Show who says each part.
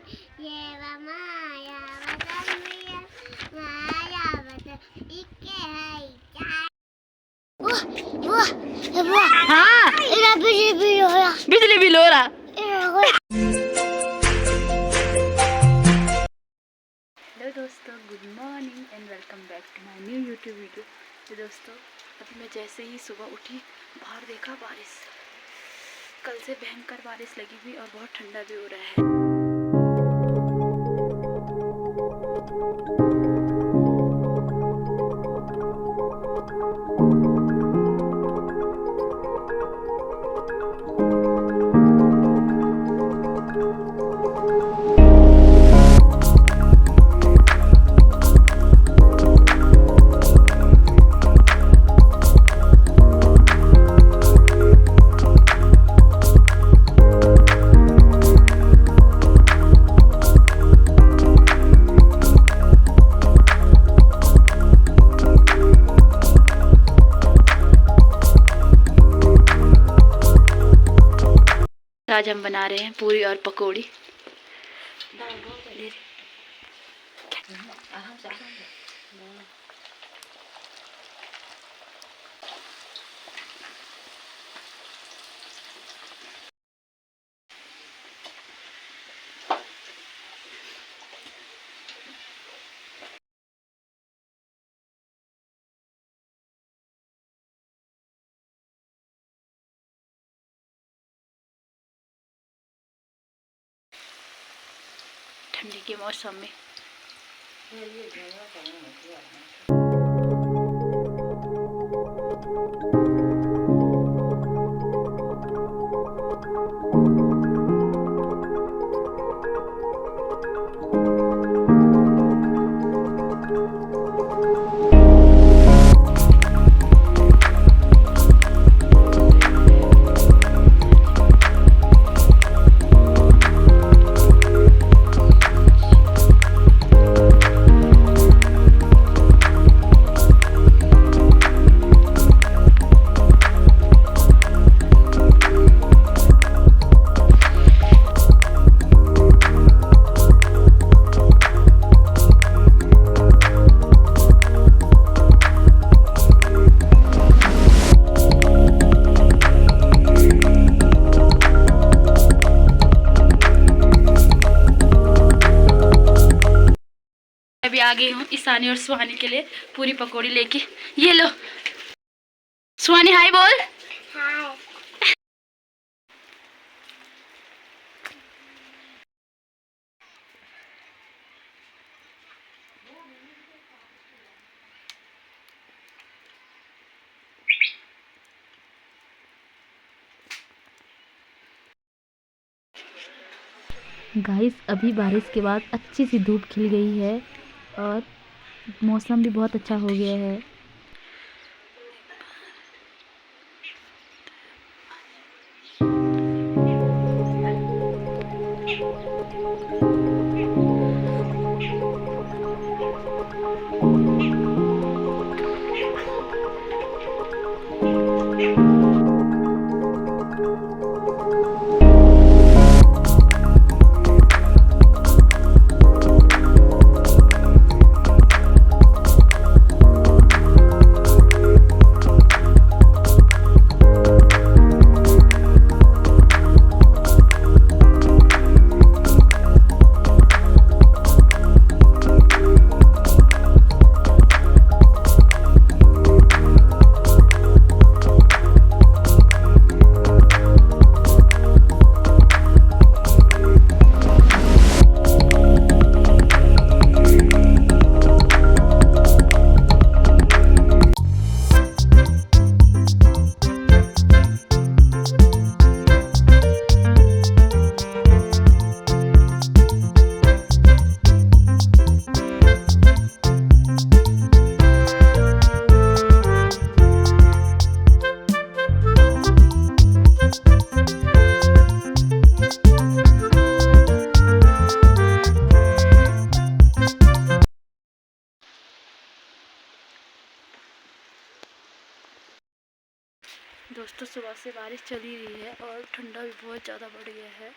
Speaker 1: हाँ बिजली बिल हो रहा। हेलो दोस्तों, good morning and welcome back to my new YouTube video. तो दोस्तों, अभी मैं जैसे ही सुबह उठी, बाहर देखा बारिश। कल से भयंकर बारिश लगी हुई और बहुत ठंडा भी हो रहा है। आज हम बना रहे हैं पूरी और पकौड़ी। ठंडी के मौसम में अभी आ गई हूँ ईशानी और सुहानी के लिए पूरी पकौड़ी लेके। ये लो सुहानी, हाय बोल। हाय। गाइस, अभी बारिश के बाद अच्छी सी धूप खिल गई है और मौसम भी बहुत अच्छा हो गया है। दोस्तों, सुबह से बारिश चली रही है और ठंडा भी बहुत ज़्यादा बढ़ गया है।